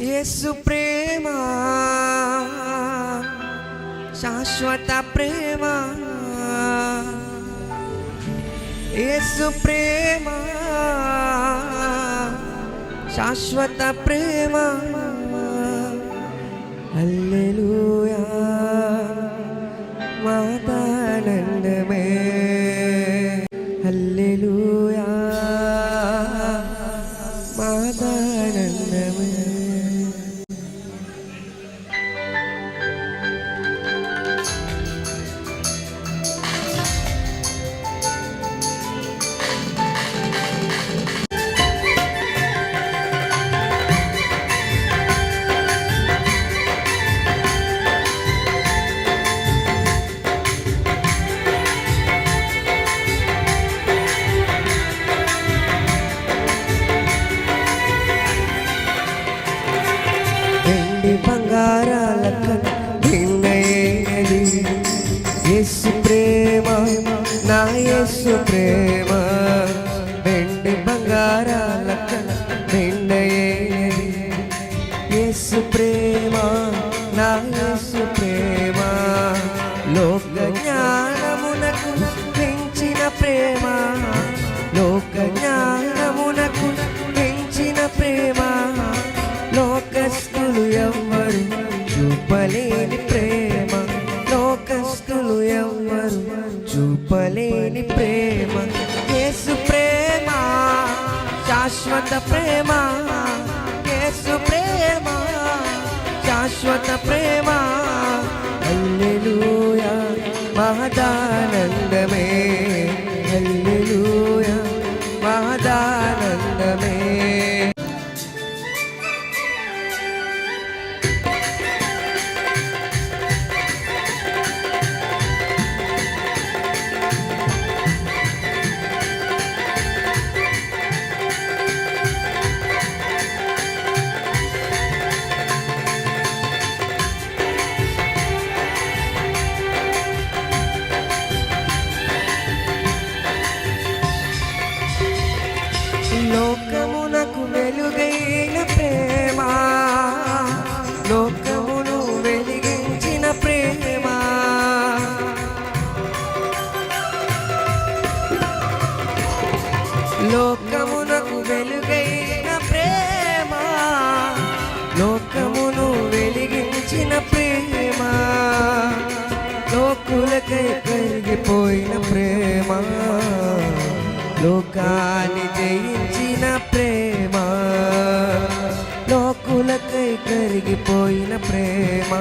యేసు ప్రేమ శాశ్వత ప్రేమ, యేసు ప్రేమ శాశ్వత ప్రేమ. హల్లెలూయా మాతానందమే, హల్లెలూయా మాతానందమే. బంగారాల భిన్నయేది యేసు ప్రేమ, నా యేసు ప్రేమ. వెండి బంగారాల భిన్నయేది యేసు ప్రేమ, నా యేసు ప్రేమ. లోక జ్ఞానమునకు పెంచిన ప్రేమ, లోక జ్ఞానమునకు పెంచిన ప్రేమ. లోకస్తులు ఎవ్వరు చూపలేని ప్రేమ, లోకస్తులు ఎవ్వరు చూపలేని ప్రేమ. యేసు ప్రేమ శాశ్వత ప్రేమ, యేసు ప్రేమ శాశ్వత ప్రేమ. హల్లెలూయా మహదానందమే, హల్లెలూయా మహదానందమే. లోకమునకు వెలుగైన ప్రేమ, లోకమును వెలిగించిన ప్రేమ. లోకమునకు వెలుగైన ప్రేమ, లోకమును వెలిగించిన ప్రేమ. లోకులకై కరిగిపోయిన ప్రేమ, లోకాన్ని జయించిన ప్రేమ. లోకులకై కరిగిపోయిన ప్రేమ,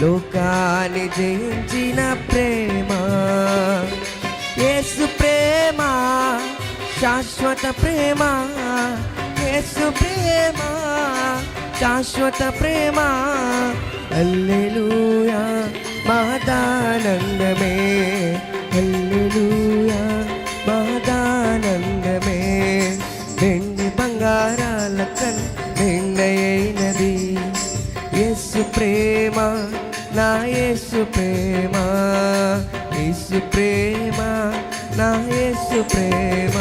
లోకాన్ని జయించిన ప్రేమ. యేసు ప్రేమ శాశ్వత ప్రేమ, యేసు ప్రేమ శాశ్వత ప్రేమ. హల్లెలూయా మహదానందమే, హల్లెలూయా మహదానందమే. వెండి బంగారాల భిన్నయైనది యేసు ప్రేమ, నా యేసు ప్రేమ. యేసు ప్రేమ, నా యేసు ప్రేమ.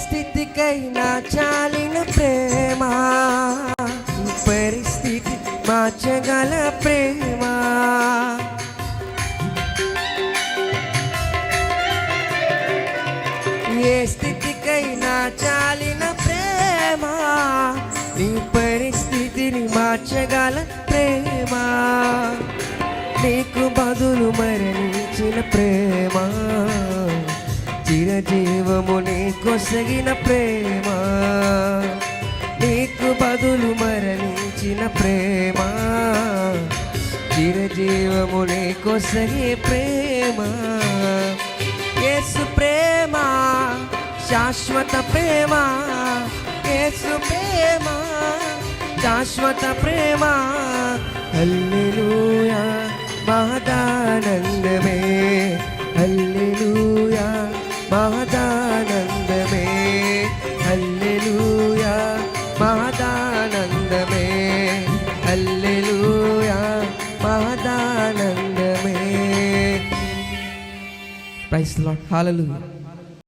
స్థితికైనా చాలిన ప్రేమ, పరిస్థితి మార్చగల ప్రేమ. ఏ స్థితికైనా చాలిన ప్రేమ, నీ పరిస్థితిని మార్చగల ప్రేమ. నీకు బదులు మరణించిన ప్రేమ, చిరజీవముని కొసగిన ప్రేమ. నీకు బదులు మరణించిన ప్రేమ, చిరజీవముని కొసగే ప్రేమ. యేసు ప్రేమ శాశ్వత ప్రేమ యేసు ప్రేమ శాశ్వత ప్రేమ హల్లెలూయా మహదానందమే హల్లెలూయా మహదానందమే హల్లెలూయా మహదానందమే హల్లెలూయా మహదానందమే ప్రైజ్ ది లార్డ్ హల్లెలూయా